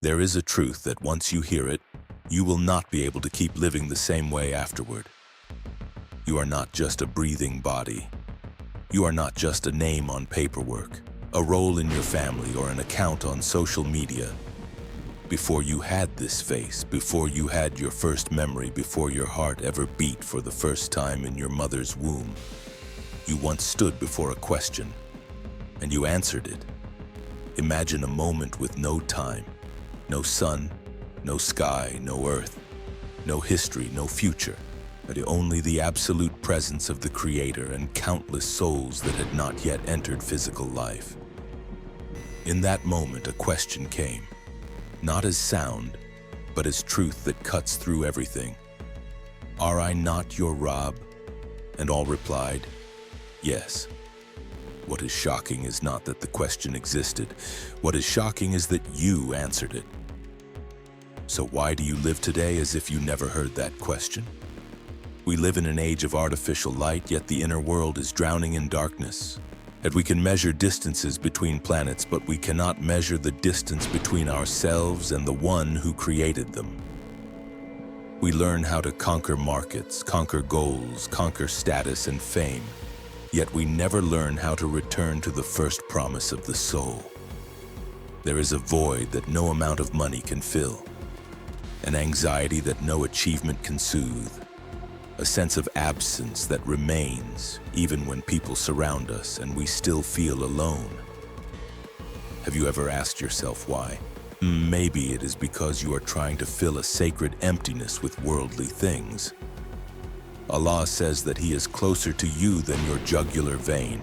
There is a truth that once you hear it, you will not be able to keep living the same way afterward. You are not just a breathing body. You are not just a name on paperwork, a role in your family, or an account on social media. Before you had this face, before you had your first memory, before your heart ever beat for the first time in your mother's womb, you once stood before a question, and you answered it. Imagine a moment with no time, no sun, no sky, no earth, no history, no future, but only the absolute presence of the Creator and countless souls that had not yet entered physical life. In that moment, a question came, not as sound, but as truth that cuts through everything. Are I not your Rabb? And all replied, yes. What is shocking is not that the question existed. What is shocking is that you answered it. So why do you live today as if you never heard that question? We live in an age of artificial light, yet the inner world is drowning in darkness. And we can measure distances between planets, but we cannot measure the distance between ourselves and the one who created them. We learn how to conquer markets, conquer goals, conquer status and fame, yet we never learn how to return to the first promise of the soul. There is a void that no amount of money can fill, an anxiety that no achievement can soothe, a sense of absence that remains even when people surround us and we still feel alone. Have you ever asked yourself why? Maybe it is because you are trying to fill a sacred emptiness with worldly things. Allah says that He is closer to you than your jugular vein.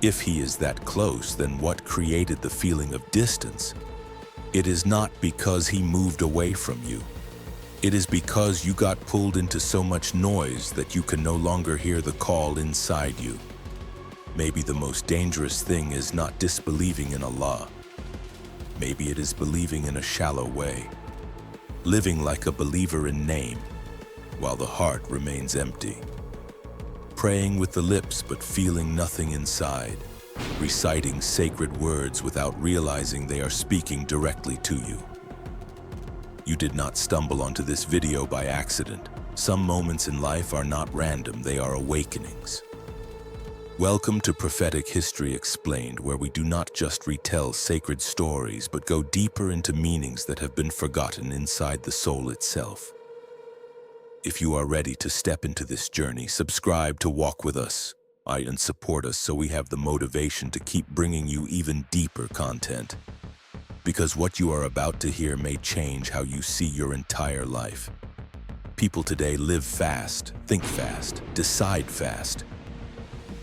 If He is that close, then what created the feeling of distance? It is not because He moved away from you. It is because you got pulled into so much noise that you can no longer hear the call inside you. Maybe the most dangerous thing is not disbelieving in Allah. Maybe it is believing in a shallow way, living like a believer in name, while the heart remains empty. Praying with the lips but feeling nothing inside, reciting sacred words without realizing they are speaking directly to you. You did not stumble onto this video by accident. Some moments in life are not random, they are awakenings. Welcome to Prophetic History Explained, where we do not just retell sacred stories, but go deeper into meanings that have been forgotten inside the soul itself. If you are ready to step into this journey, subscribe to walk with us and support us so we have the motivation to keep bringing you even deeper content. Because what you are about to hear may change how you see your entire life. People today live fast, think fast, decide fast,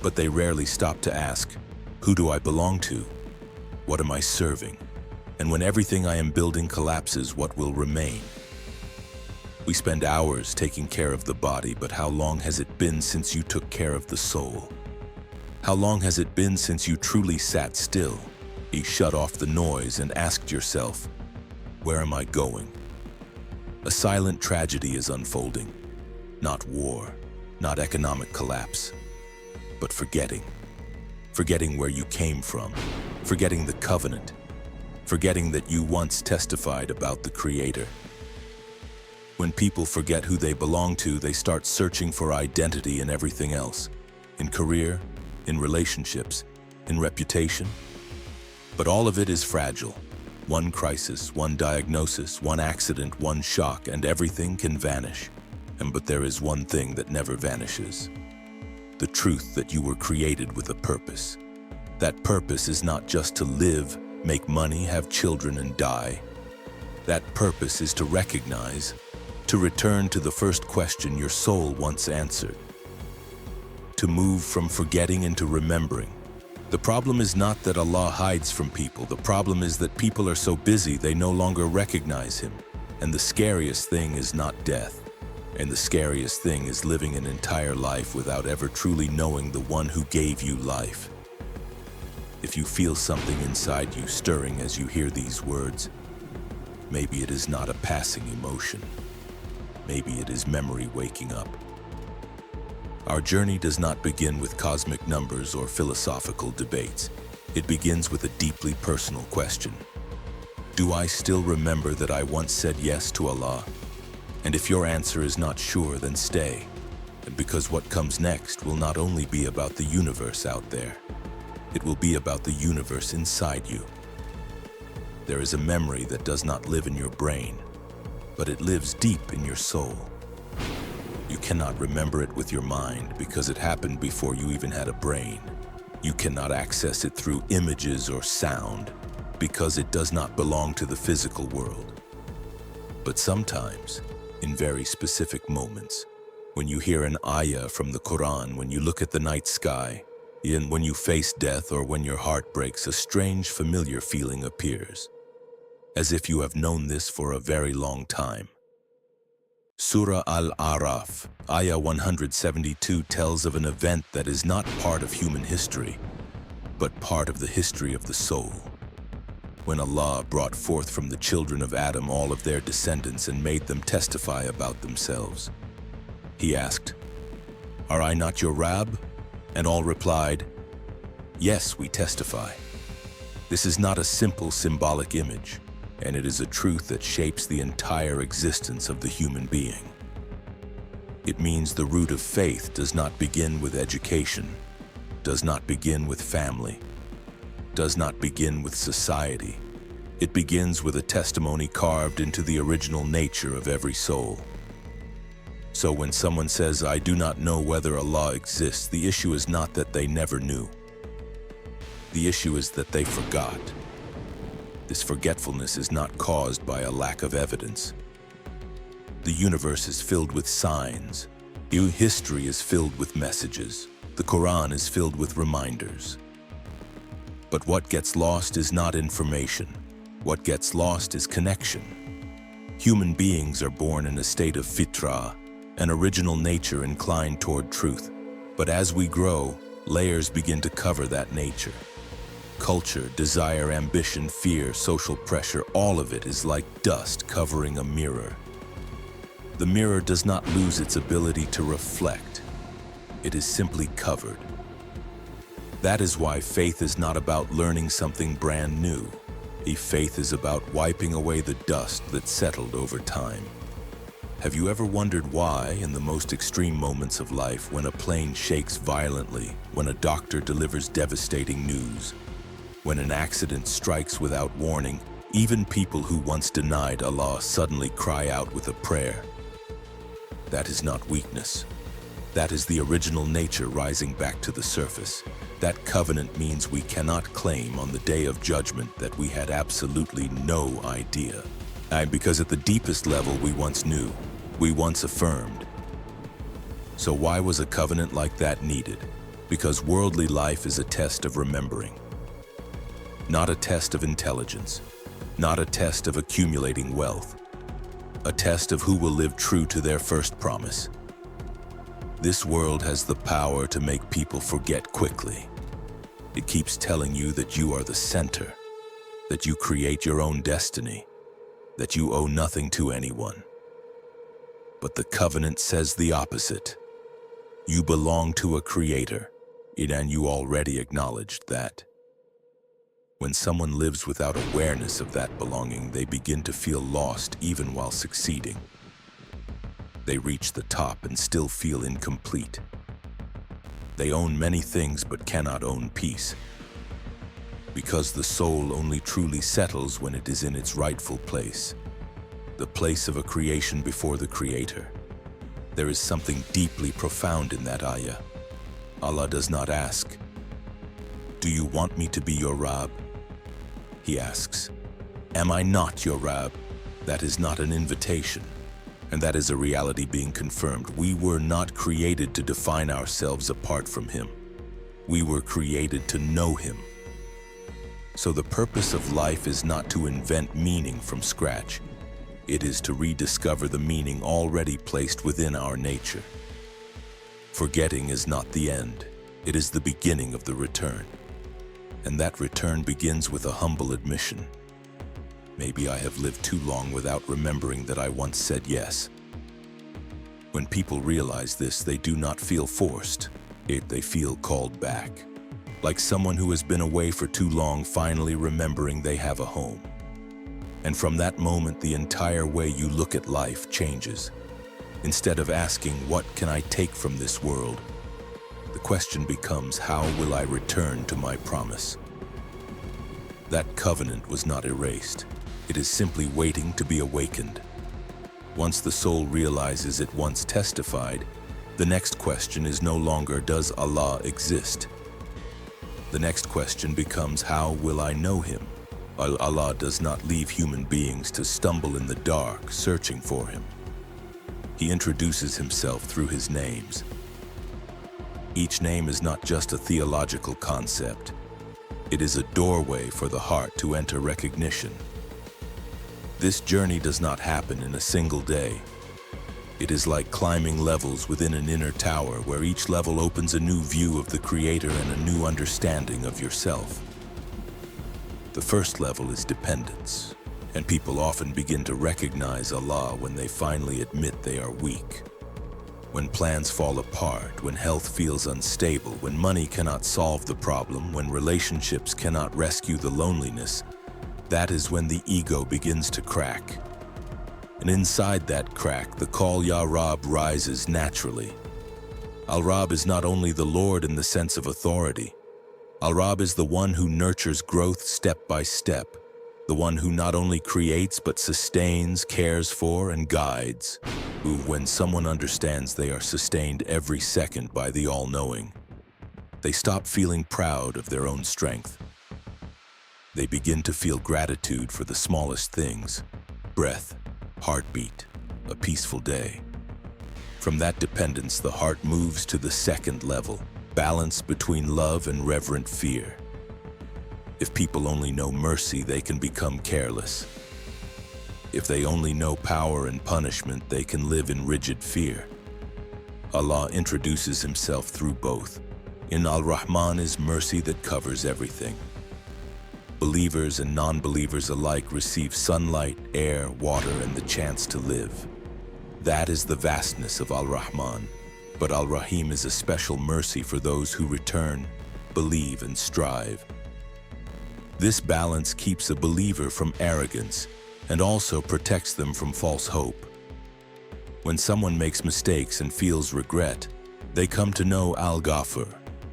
but they rarely stop to ask, who do I belong to? What am I serving? And when everything I am building collapses, what will remain? We spend hours taking care of the body, but how long has it been since you took care of the soul? How long has it been since you truly sat still? You shut off the noise and asked yourself, where am I going? A silent tragedy is unfolding. Not war, not economic collapse, but forgetting. Forgetting where you came from, forgetting the covenant, forgetting that you once testified about the Creator. When people forget who they belong to, they start searching for identity in everything else, in career, in relationships, in reputation. But all of it is fragile. One crisis, one diagnosis, one accident, one shock, and everything can vanish. But there is one thing that never vanishes. The truth that you were created with a purpose. That purpose is not just to live, make money, have children, and die. That purpose is to recognize, to return to the first question your soul once answered. To move from forgetting into remembering. The problem is not that Allah hides from people. The problem is that people are so busy they no longer recognize Him. And the scariest thing is not death. And the scariest thing is living an entire life without ever truly knowing the one who gave you life. If you feel something inside you stirring as you hear these words, maybe it is not a passing emotion. Maybe it is memory waking up. Our journey does not begin with cosmic numbers or philosophical debates. It begins with a deeply personal question. Do I still remember that I once said yes to Allah? And if your answer is not sure, then stay. Because what comes next will not only be about the universe out there, it will be about the universe inside you. There is a memory that does not live in your brain, but it lives deep in your soul. You cannot remember it with your mind because it happened before you even had a brain. You cannot access it through images or sound because it does not belong to the physical world. But sometimes, in very specific moments, when you hear an ayah from the Quran, when you look at the night sky, when you face death, or when your heart breaks, a strange familiar feeling appears, as if you have known this for a very long time. Surah Al-Araf, ayah 172 tells of an event that is not part of human history, but part of the history of the soul. When Allah brought forth from the children of Adam all of their descendants and made them testify about themselves, He asked, "Are I not your Rabb?" And all replied, "Yes, we testify." This is not a simple symbolic image, and it is a truth that shapes the entire existence of the human being. It means the root of faith does not begin with education, does not begin with family, does not begin with society. It begins with a testimony carved into the original nature of every soul. So when someone says, "I do not know whether Allah exists," the issue is not that they never knew. The issue is that they forgot. This forgetfulness is not caused by a lack of evidence. The universe is filled with signs. History is filled with messages. The Quran is filled with reminders. But what gets lost is not information. What gets lost is connection. Human beings are born in a state of Fitrah, an original nature inclined toward truth. But as we grow, layers begin to cover that nature. Culture, desire, ambition, fear, social pressure, all of it is like dust covering a mirror. The mirror does not lose its ability to reflect. It is simply covered. That is why faith is not about learning something brand new. Faith is about wiping away the dust that settled over time. Have you ever wondered why, in the most extreme moments of life, when a plane shakes violently, when a doctor delivers devastating news, when an accident strikes without warning, even people who once denied Allah suddenly cry out with a prayer? That is not weakness. That is the original nature rising back to the surface. That covenant means we cannot claim on the day of judgment that we had absolutely no idea. Because at the deepest level we once knew, we once affirmed. So why was a covenant like that needed? Because worldly life is a test of remembering. Not a test of intelligence, not a test of accumulating wealth, a test of who will live true to their first promise. This world has the power to make people forget quickly. It keeps telling you that you are the center, that you create your own destiny, that you owe nothing to anyone. But the covenant says the opposite. You belong to a creator, and you already acknowledged that. When someone lives without awareness of that belonging, they begin to feel lost even while succeeding. They reach the top and still feel incomplete. They own many things but cannot own peace. Because the soul only truly settles when it is in its rightful place, the place of a creation before the Creator. There is something deeply profound in that ayah. Allah does not ask, "Do you want me to be your Rabb?" He asks, "Am I not your Rabb?" That is not an invitation, and that is a reality being confirmed. We were not created to define ourselves apart from Him. We were created to know Him. So the purpose of life is not to invent meaning from scratch. It is to rediscover the meaning already placed within our nature. Forgetting is not the end. It is the beginning of the return. And that return begins with a humble admission. Maybe I have lived too long without remembering that I once said yes. When people realize this, they do not feel forced. They feel called back. Like someone who has been away for too long finally remembering they have a home. And from that moment, the entire way you look at life changes. Instead of asking, what can I take from this world? The question becomes, how will I return to my promise? That covenant was not erased. It is simply waiting to be awakened. Once the soul realizes it once testified, the next question is no longer, does Allah exist? The next question becomes, how will I know Him? Allah does not leave human beings to stumble in the dark, searching for Him. He introduces Himself through His names. Each name is not just a theological concept. It is a doorway for the heart to enter recognition. This journey does not happen in a single day. It is like climbing levels within an inner tower where each level opens a new view of the Creator and a new understanding of yourself. The first level is dependence, and people often begin to recognize Allah when they finally admit they are weak. When plans fall apart, when health feels unstable, when money cannot solve the problem, when relationships cannot rescue the loneliness, that is when the ego begins to crack. And inside that crack, the call Ya Rab rises naturally. Al-Rab is not only the Lord in the sense of authority. Al-Rab is the one who nurtures growth step by step, the one who not only creates but sustains, cares for, and guides, who, when someone understands they are sustained every second by the All-Knowing, they stop feeling proud of their own strength. They begin to feel gratitude for the smallest things: breath, heartbeat, a peaceful day. From that dependence, the heart moves to the second level, balance between love and reverent fear. If people only know mercy, they can become careless. If they only know power and punishment, they can live in rigid fear. Allah introduces Himself through both. In Al-Rahman is mercy that covers everything. Believers and non-believers alike receive sunlight, air, water, and the chance to live. That is the vastness of Al-Rahman. But Al-Rahim is a special mercy for those who return, believe, and strive. This balance keeps a believer from arrogance and also protects them from false hope. When someone makes mistakes and feels regret, they come to know Al-Ghafur,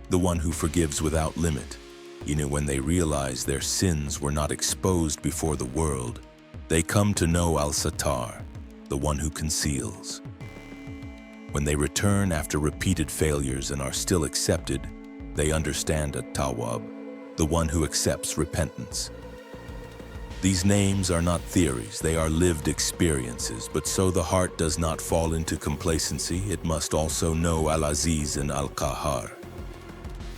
the one who forgives without limit. When they realize their sins were not exposed before the world, they come to know Al-Sattar, the one who conceals. When they return after repeated failures and are still accepted, they understand At-Tawwab, the one who accepts repentance. These names are not theories, they are lived experiences, but so the heart does not fall into complacency, it must also know Al-Aziz and Al-Qahar.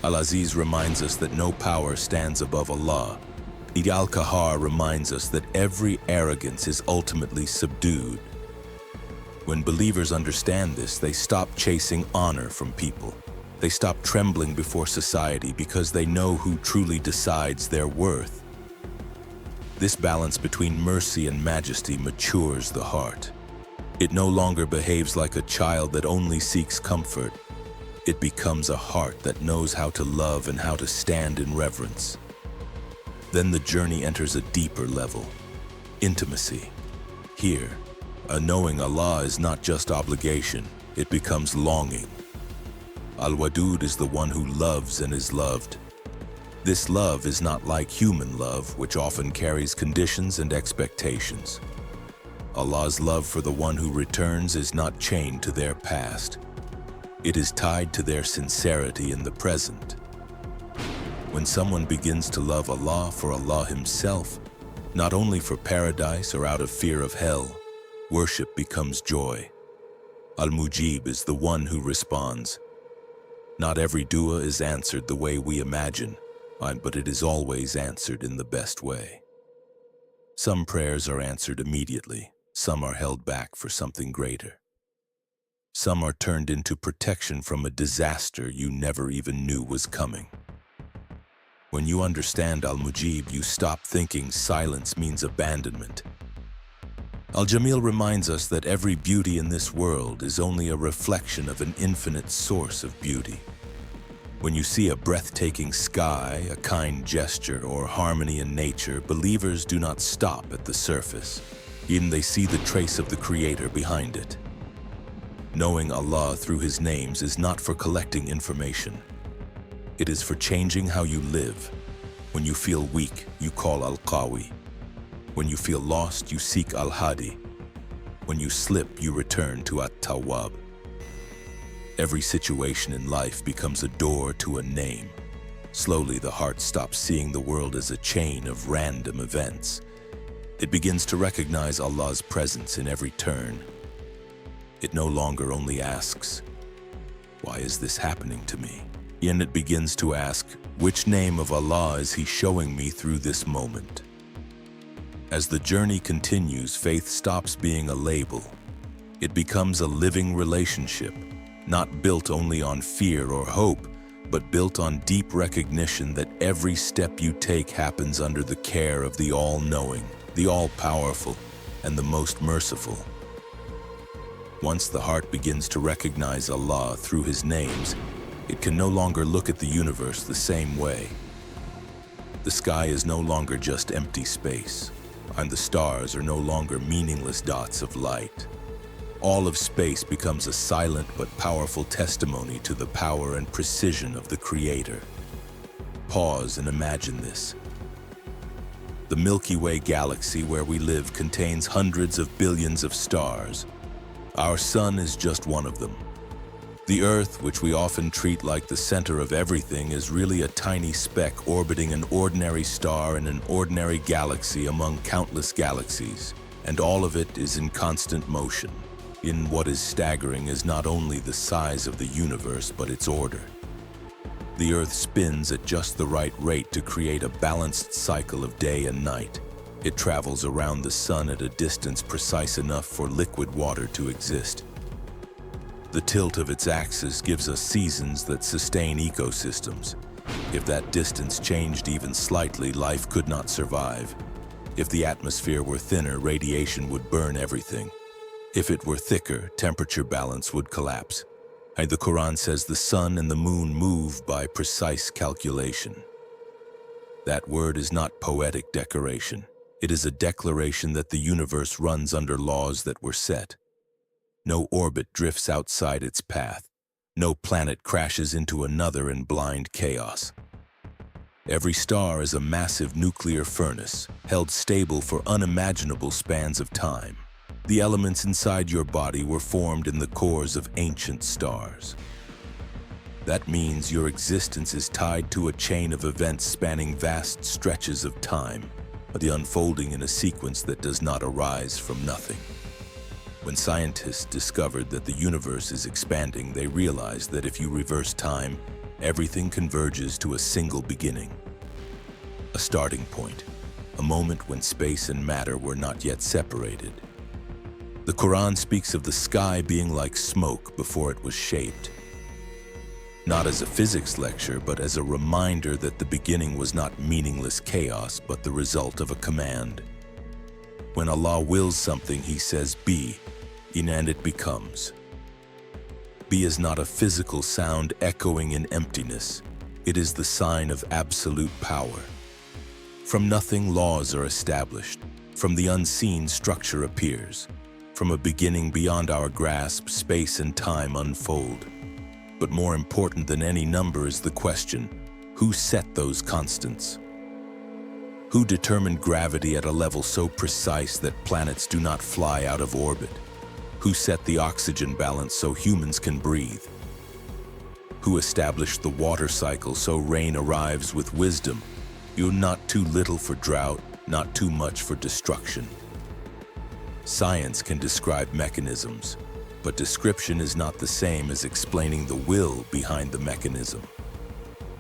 Al-Aziz reminds us that no power stands above Allah. Al-Qahar reminds us that every arrogance is ultimately subdued. When believers understand this, they stop chasing honor from people. They stop trembling before society because they know who truly decides their worth. This balance between mercy and majesty matures the heart. It no longer behaves like a child that only seeks comfort. It becomes a heart that knows how to love and how to stand in reverence. Then the journey enters a deeper level: intimacy. Here, knowing Allah is not just obligation, it becomes longing. Al-Wadud is the one who loves and is loved. This love is not like human love, which often carries conditions and expectations. Allah's love for the one who returns is not chained to their past. It is tied to their sincerity in the present. When someone begins to love Allah for Allah Himself, not only for paradise or out of fear of hell, worship becomes joy. Al-Mujib is the one who responds. Not every dua is answered the way we imagine, but it is always answered in the best way. Some prayers are answered immediately, some are held back for something greater. Some are turned into protection from a disaster you never even knew was coming. When you understand Al-Mujib, you stop thinking silence means abandonment. Al-Jamil reminds us that every beauty in this world is only a reflection of an infinite source of beauty. When you see a breathtaking sky, a kind gesture, or harmony in nature, believers do not stop at the surface. Even they see the trace of the Creator behind it. Knowing Allah through His names is not for collecting information. It is for changing how you live. When you feel weak, you call Al-Qawi. When you feel lost, you seek Al-Hadi. When you slip, you return to At-Tawwab. Every situation in life becomes a door to a name. Slowly, the heart stops seeing the world as a chain of random events. It begins to recognize Allah's presence in every turn. It no longer only asks, "Why is this happening to me?" And it begins to ask, "Which name of Allah is He showing me through this moment?" As the journey continues, faith stops being a label. It becomes a living relationship, not built only on fear or hope, but built on deep recognition that every step you take happens under the care of the all-knowing, the all-powerful, and the most merciful. Once the heart begins to recognize Allah through His names, it can no longer look at the universe the same way. The sky is no longer just empty space, and the stars are no longer meaningless dots of light. All of space becomes a silent but powerful testimony to the power and precision of the Creator. Pause and imagine this. The Milky Way galaxy where we live contains hundreds of billions of stars. Our sun is just one of them. The Earth, which we often treat like the center of everything, is really a tiny speck orbiting an ordinary star in an ordinary galaxy among countless galaxies, and all of it is in constant motion. In what is staggering is not only the size of the universe, but its order. The Earth spins at just the right rate to create a balanced cycle of day and night. It travels around the sun at a distance precise enough for liquid water to exist. The tilt of its axis gives us seasons that sustain ecosystems. If that distance changed even slightly, life could not survive. If the atmosphere were thinner, radiation would burn everything. If it were thicker, temperature balance would collapse. And the Quran says the sun and the moon move by precise calculation. That word is not poetic decoration. It is a declaration that the universe runs under laws that were set. No orbit drifts outside its path. No planet crashes into another in blind chaos. Every star is a massive nuclear furnace, held stable for unimaginable spans of time. The elements inside your body were formed in the cores of ancient stars. That means your existence is tied to a chain of events spanning vast stretches of time, the unfolding in a sequence that does not arise from nothing. When scientists discovered that the universe is expanding, they realized that if you reverse time, everything converges to a single beginning. A starting point, a moment when space and matter were not yet separated. The Quran speaks of the sky being like smoke before it was shaped. Not as a physics lecture, but as a reminder that the beginning was not meaningless chaos, but the result of a command. When Allah wills something, He says, "Be," and it becomes. Be is not a physical sound echoing in emptiness. It is the sign of absolute power. From nothing, laws are established. From the unseen, structure appears. From a beginning beyond our grasp, space and time unfold. But more important than any number is the question, who set those constants? Who determined gravity at a level so precise that planets do not fly out of orbit? Who set the oxygen balance so humans can breathe? Who established the water cycle so rain arrives with wisdom? You're not too little for drought, not too much for destruction. Science can describe mechanisms, but description is not the same as explaining the will behind the mechanism.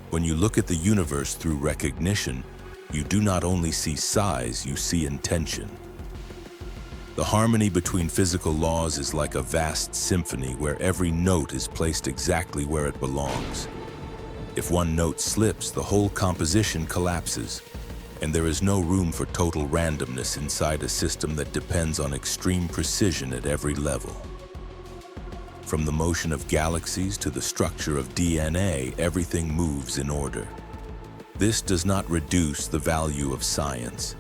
When you look at the universe through recognition, you do not only see size, you see intention. The harmony between physical laws is like a vast symphony where every note is placed exactly where it belongs. If one note slips, the whole composition collapses, and there is no room for total randomness inside a system that depends on extreme precision at every level. From the motion of galaxies to the structure of DNA, everything moves in order. This does not reduce the value of science.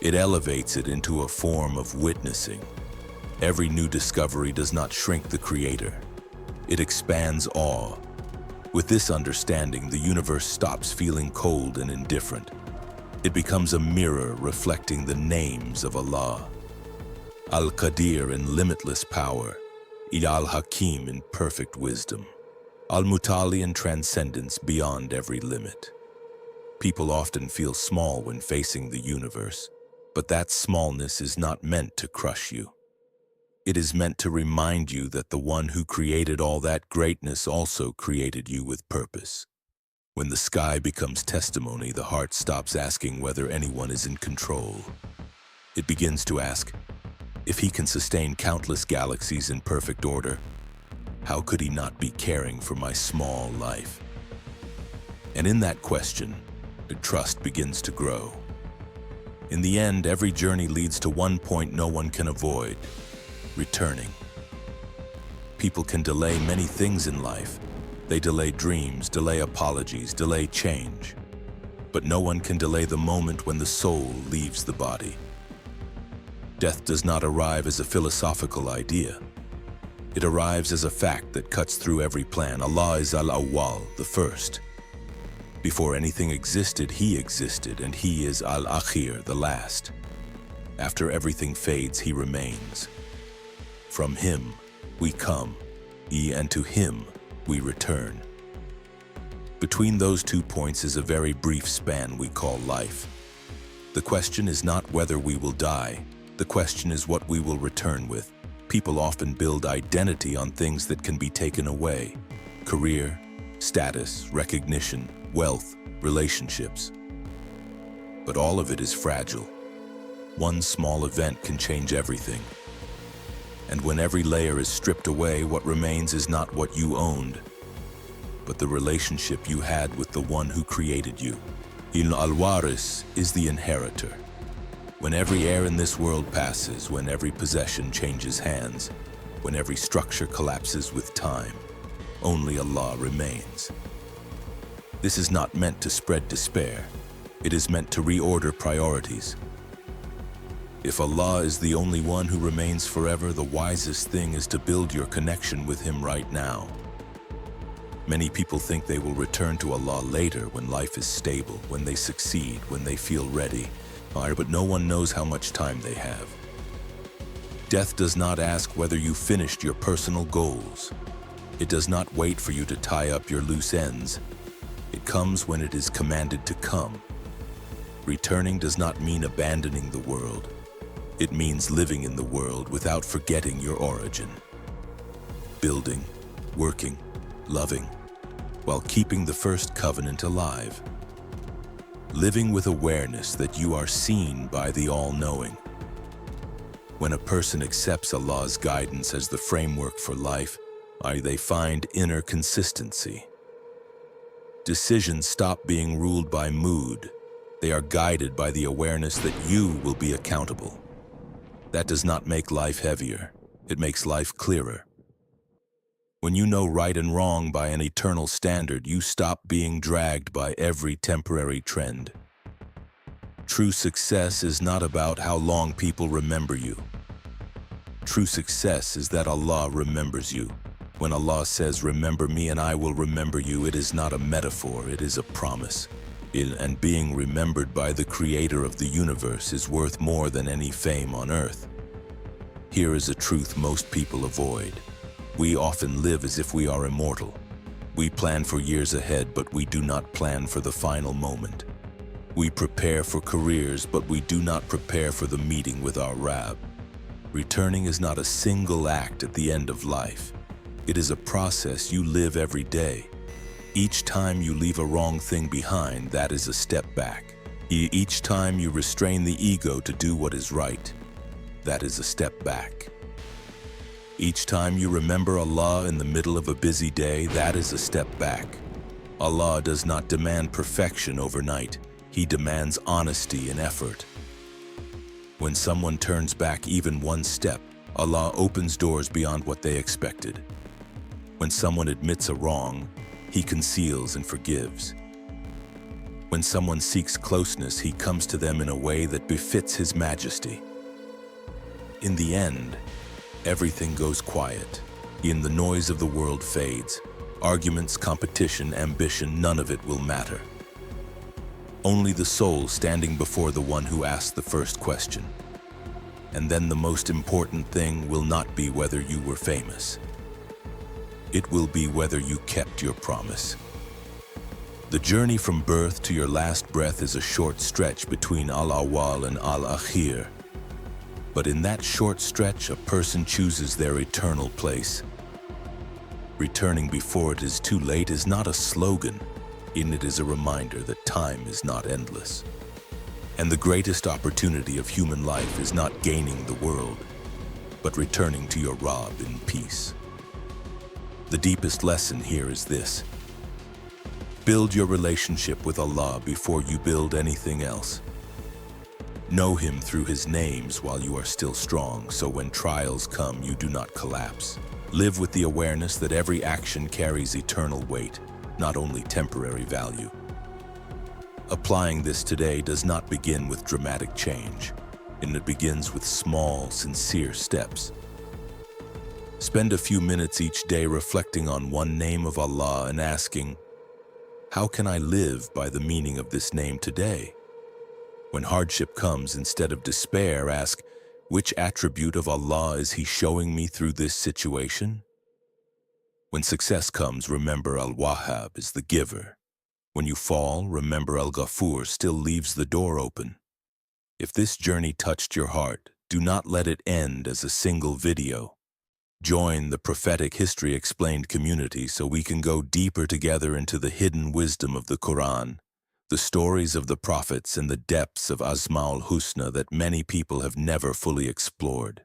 It elevates it into a form of witnessing. Every new discovery does not shrink the Creator. It expands awe. With this understanding, the universe stops feeling cold and indifferent. It becomes a mirror reflecting the names of Allah. Al-Qadir in limitless power, Al-Hakim in perfect wisdom, Al-Mutali in transcendence beyond every limit. People often feel small when facing the universe, but that smallness is not meant to crush you. It is meant to remind you that the one who created all that greatness also created you with purpose. When the sky becomes testimony, the heart stops asking whether anyone is in control. It begins to ask, if he can sustain countless galaxies in perfect order, how could he not be caring for my small life? And in that question, the trust begins to grow. In the end, every journey leads to one point no one can avoid: returning. People can delay many things in life. They delay dreams, delay apologies, delay change. But no one can delay the moment when the soul leaves the body. Death does not arrive as a philosophical idea. It arrives as a fact that cuts through every plan. Allah is Al-Awwal, the first. Before anything existed, He existed, and He is Al-Akhir, the last. After everything fades, He remains. From Him we come, and to Him we return. Between those 2 points is a very brief span we call life. The question is not whether we will die. The question is what we will return with. People often build identity on things that can be taken away: career, status, recognition, wealth, relationships. But all of it is fragile. One small event can change everything. And when every layer is stripped away, what remains is not what you owned, but the relationship you had with the one who created you. Al-Waris is the inheritor. When every heir in this world passes, when every possession changes hands, when every structure collapses with time, only Allah remains. This is not meant to spread despair. It is meant to reorder priorities. If Allah is the only one who remains forever, the wisest thing is to build your connection with Him right now. Many people think they will return to Allah later, when life is stable, when they succeed, when they feel ready. But no one knows how much time they have. Death does not ask whether you finished your personal goals. It does not wait for you to tie up your loose ends. It comes when it is commanded to come. Returning does not mean abandoning the world. It means living in the world without forgetting your origin. Building, working, loving, while keeping the first covenant alive. Living with awareness that you are seen by the All-Knowing. When a person accepts Allah's guidance as the framework for life, they find inner consistency. Decisions stop being ruled by mood. They are guided by the awareness that you will be accountable. That does not make life heavier. It makes life clearer. When you know right and wrong by an eternal standard, you stop being dragged by every temporary trend. True success is not about how long people remember you. True success is that Allah remembers you. When Allah says, "Remember me and I will remember you," it is not a metaphor, it is a promise. And being remembered by the Creator of the universe is worth more than any fame on earth. Here is a truth most people avoid. We often live as if we are immortal. We plan for years ahead, but we do not plan for the final moment. We prepare for careers, but we do not prepare for the meeting with our Rabb. Returning is not a single act at the end of life. It is a process you live every day. Each time you leave a wrong thing behind, that is a step back. Each time you restrain the ego to do what is right, that is a step back. Each time you remember Allah in the middle of a busy day, that is a step back. Allah does not demand perfection overnight. He demands honesty and effort. When someone turns back even one step, Allah opens doors beyond what they expected. When someone admits a wrong, he conceals and forgives. When someone seeks closeness, he comes to them in a way that befits his majesty. In the end, everything goes quiet. The noise of the world fades. Arguments, competition, ambition, none of it will matter. Only the soul standing before the one who asked the first question. And then the most important thing will not be whether you were famous. It will be whether you kept your promise. The journey from birth to your last breath is a short stretch between al-awwal and al-akhir. But in that short stretch, a person chooses their eternal place. Returning before it is too late is not a slogan. In it is a reminder that time is not endless. And the greatest opportunity of human life is not gaining the world, but returning to your Rabb in peace. The deepest lesson here is this: build your relationship with Allah before you build anything else. Know Him through His names while you are still strong, so when trials come, you do not collapse. Live with the awareness that every action carries eternal weight, not only temporary value. Applying this today does not begin with dramatic change, and it begins with small, sincere steps. Spend a few minutes each day reflecting on one name of Allah and asking, how can I live by the meaning of this name today? When hardship comes, instead of despair, ask, which attribute of Allah is He showing me through this situation? When success comes, remember Al-Wahhab is the giver. When you fall, remember Al-Ghafur still leaves the door open. If this journey touched your heart, do not let it end as a single video. Join the Prophetic History Explained community so we can go deeper together into the hidden wisdom of the Quran, the stories of the prophets, and the depths of Asma al-Husna that many people have never fully explored.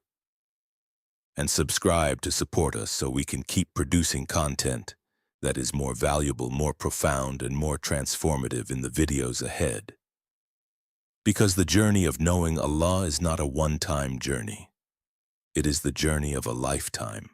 And subscribe to support us so we can keep producing content that is more valuable, more profound, and more transformative in the videos ahead. Because the journey of knowing Allah is not a one-time journey. It is the journey of a lifetime.